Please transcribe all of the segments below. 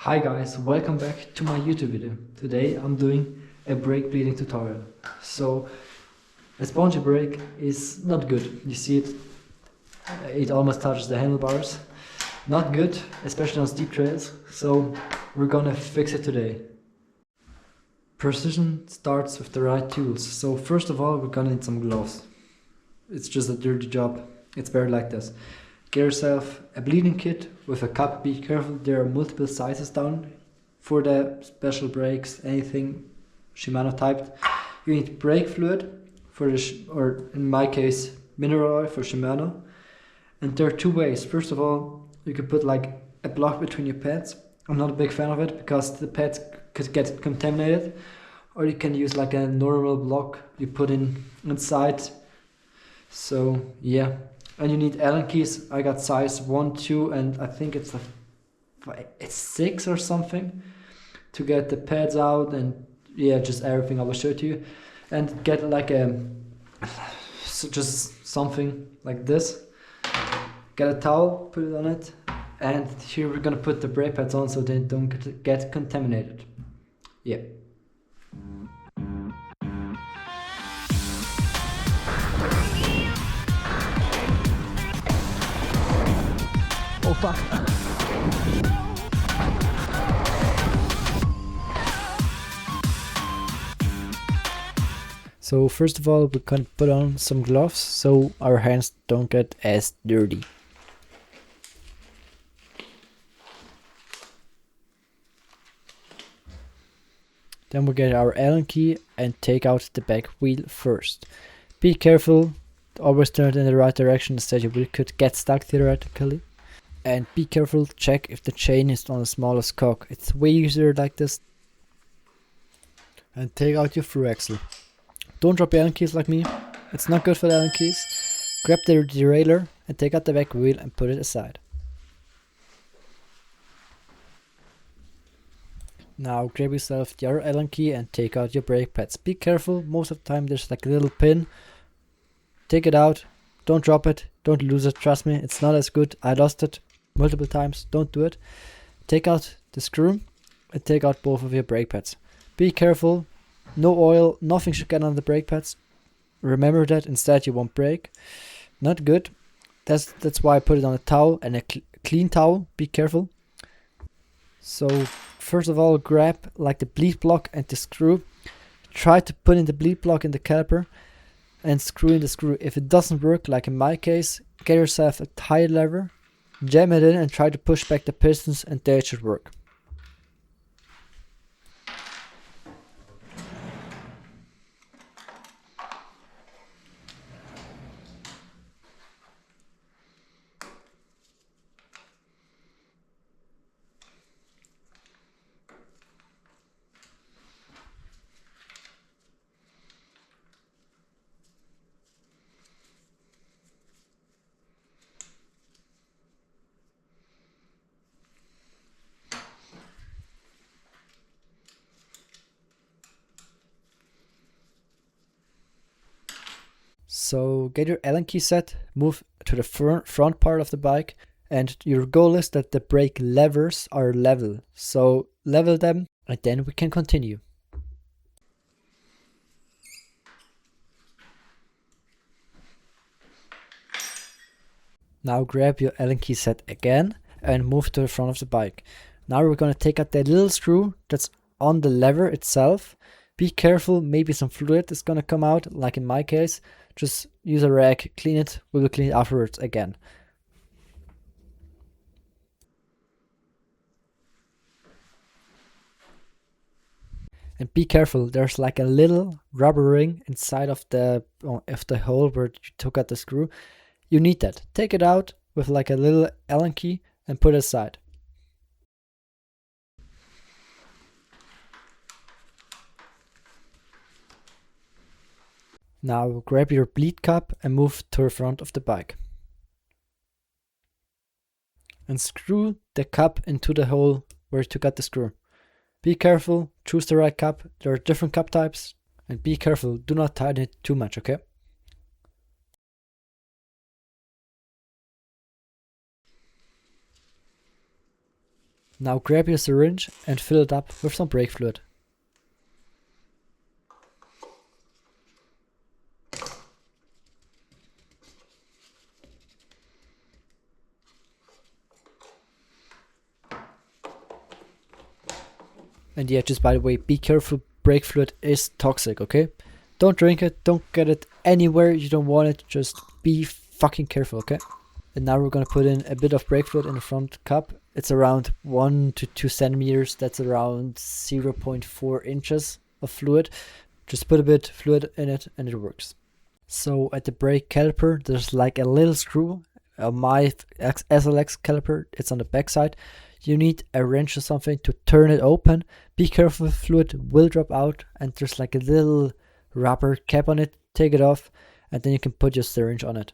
Hi guys, welcome back to my YouTube video. Today I'm doing a brake bleeding tutorial. So a spongy brake is not good. You see it almost touches the handlebars. Not good, especially on steep trails. So we're gonna fix it today. Precision starts with the right tools. So first of all, we're gonna need some gloves. It's just a dirty job. It's better like this. Get yourself a bleeding kit with a cup. Be careful, there are multiple sizes down for the special brakes, anything Shimano typed. You need brake fluid for the, or in my case, mineral oil for Shimano. And there are two ways. First of all, you could put like a block between your pads. I'm not a big fan of it because the pads could get contaminated. Or you can use like a normal block you put inside. So yeah. And you need Allen keys. I got size 1, 2, and I think it's 6 or something to get the pads out, and yeah, just everything I will show to you. And get like just something like this. Get a towel, put it on it, and here we're gonna put the brake pads on so they don't get contaminated. Yeah. Oh fuck. So first of all, we can put on some gloves so our hands don't get as dirty. Then we get our Allen key and take out the back wheel first. Be careful, always turn it in the right direction, instead your wheel could get stuck theoretically. And be careful, check if the chain is on the smallest cog. It's way easier like this. And take out your through axle. Don't drop your Allen keys like me. It's not good for the Allen keys. Grab the derailleur and take out the back wheel and put it aside. Now grab yourself the other Allen key and take out your brake pads. Be careful, most of the time there's like a little pin. Take it out, don't drop it, don't lose it, trust me, it's not as good. I lost it multiple times, don't do it. Take out the screw and take out both of your brake pads. Be careful, no oil, nothing should get on the brake pads. Remember that, instead you won't brake. Not good. That's why I put it on a towel, and a clean towel, be careful. So first of all, grab like the bleed block and the screw. Try to put in the bleed block in the caliper and screw in the screw. If it doesn't work, like in my case, get yourself a tie lever, jam it in and try to push back the pistons, and there it should work. So get your Allen key set, move to the front part of the bike, and your goal is that the brake levers are level. So level them and then we can continue. Now grab your Allen key set again and move to the front of the bike. Now we're going to take out that little screw that's on the lever itself. Be careful, maybe some fluid is going to come out, like in my case. Just use a rag, clean it, we will clean it afterwards again. And be careful, there's like a little rubber ring inside of the hole where you took out the screw. You need that. Take it out with like a little Allen key and put it aside. Now grab your bleed cup and move to the front of the bike. And screw the cup into the hole where you took out the screw. Be careful, choose the right cup. There are different cup types. And be careful, do not tighten it too much, okay? Now grab your syringe and fill it up with some brake fluid. And yeah, just by the way, be careful, brake fluid is toxic, okay? Don't drink it, don't get it anywhere you don't want it, just be fucking careful, okay? And now we're gonna put in a bit of brake fluid in the front cup. It's around 1 to 2 centimeters, that's around 0.4 inches of fluid. Just put a bit of fluid in it and it works. So at the brake caliper, there's like a little screw. My SLX caliper, it's on the back side. You need a wrench or something to turn it open. Be careful, fluid will drop out, and there's like a little rubber cap on it. Take it off and then you can put your syringe on it.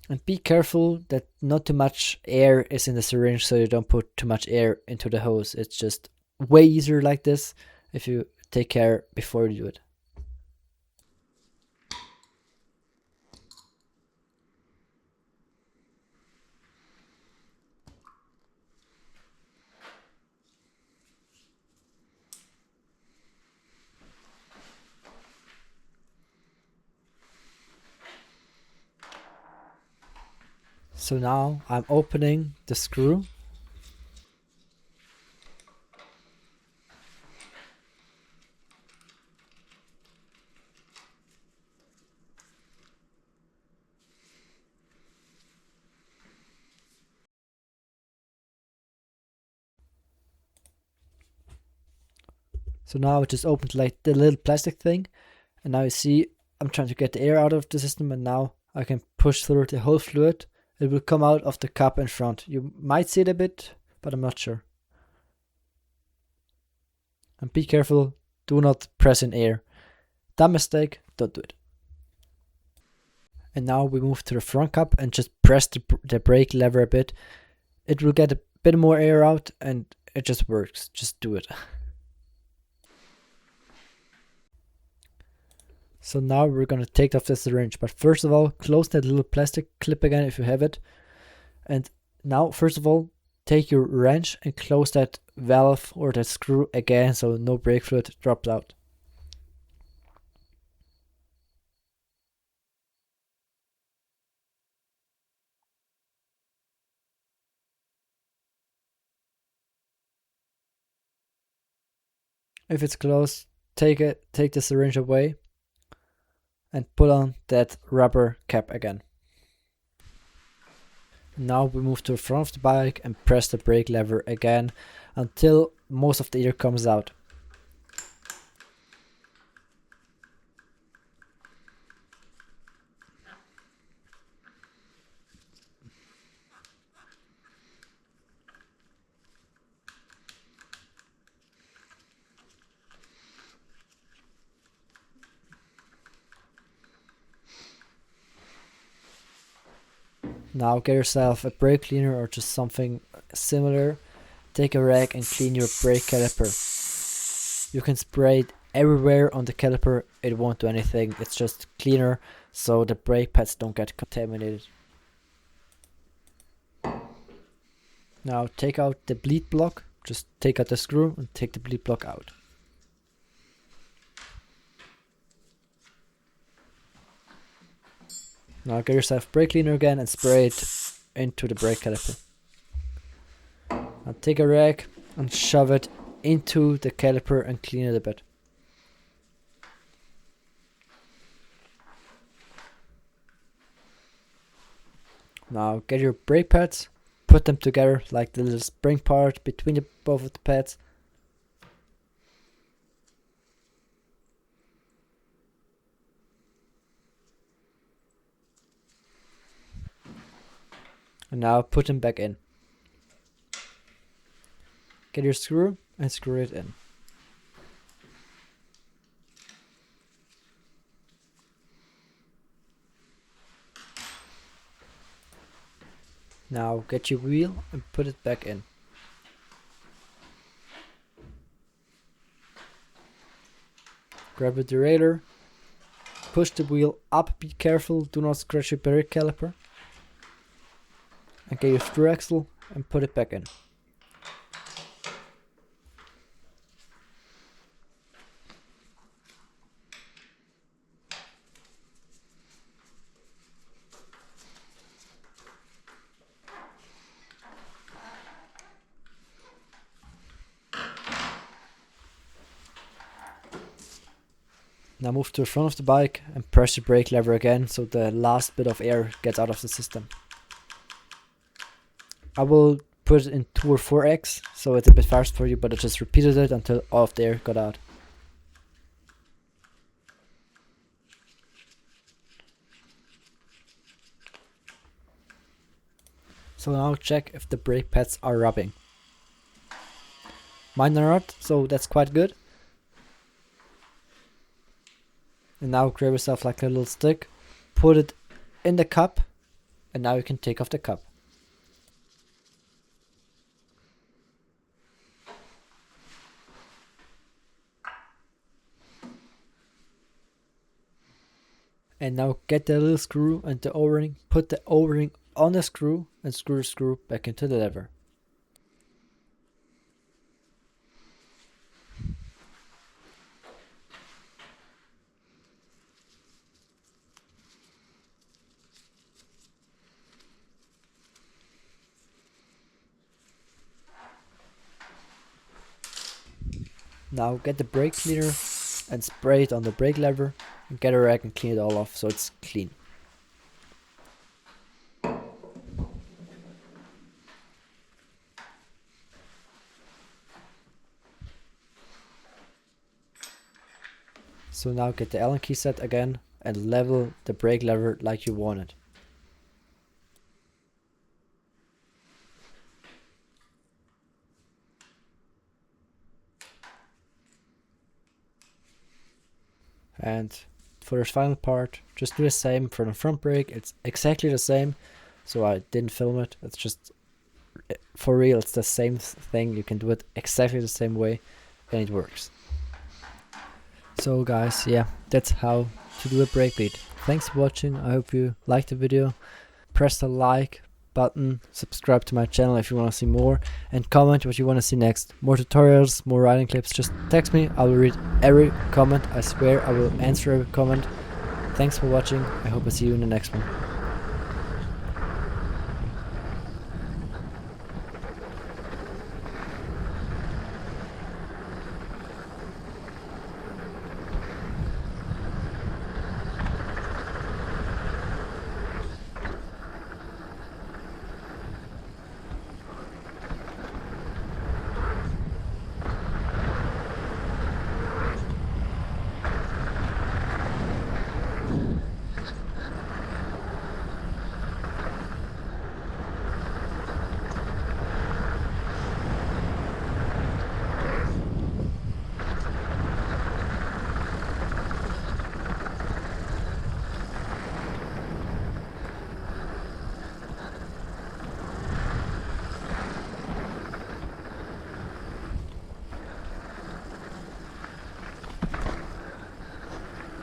And be careful that not too much air is in the syringe, so you don't put too much air into the hose. It's just way easier like this if you take care before you do it. So now I'm opening the screw. So now it just opened like the little plastic thing, and now you see I'm trying to get the air out of the system, and now I can push through the whole fluid. It will come out of the cup in front. You might see it a bit, but I'm not sure. And be careful, do not press in air. That mistake, don't do it. And now we move to the front cup and just press the brake lever a bit. It will get a bit more air out and it just works. Just do it. So now we're gonna take off the syringe, but first of all, close that little plastic clip again if you have it. And now, first of all, take your wrench and close that valve or that screw again so no brake fluid drops out. If it's closed, take the syringe away and put on that rubber cap again. Now we move to the front of the bike and press the brake lever again until most of the air comes out. Now get yourself a brake cleaner or just something similar. Take a rag and clean your brake caliper. You can spray it everywhere on the caliper, it won't do anything, it's just cleaner so the brake pads don't get contaminated. Now take out the bleed block, just take out the screw and take the bleed block out. Now get yourself brake cleaner again and spray it into the brake caliper. Now take a rag and shove it into the caliper and clean it a bit. Now get your brake pads, put them together like the little spring part between both of the pads. And now put them back in. Get your screw and screw it in. Now get your wheel and put it back in. Grab a derailleur push the wheel up, be careful, do not scratch your brake caliper. And get your screw axle and put it back in. Now move to the front of the bike and press the brake lever again so the last bit of air gets out of the system. I will put it in 2 or 4x, so it's a bit fast for you, but I just repeated it until all of the air got out. So now check if the brake pads are rubbing. Mine are not, so that's quite good. And now grab yourself like a little stick, put it in the cup, and now you can take off the cup. And now get the little screw and the O-ring, put the O-ring on the screw and screw the screw back into the lever. Now get the brake cleaner and spray it on the brake lever and get a rag and clean it all off so it's clean. So now get the Allen key set again and level the brake lever like you want it. And for this final part, just do the same for the front brake. It's exactly the same, so I didn't film it. It's just, for real, it's the same thing. You can do it exactly the same way and it works. So guys, yeah, that's how to do a brake bleed. Thanks for watching. I hope you liked the video. Press the like button, subscribe to my channel if you want to see more, and comment what you want to see next. More tutorials, more riding clips, just text me. I will read every comment. I swear I will answer every comment. Thanks for watching. I hope I see you in the next one.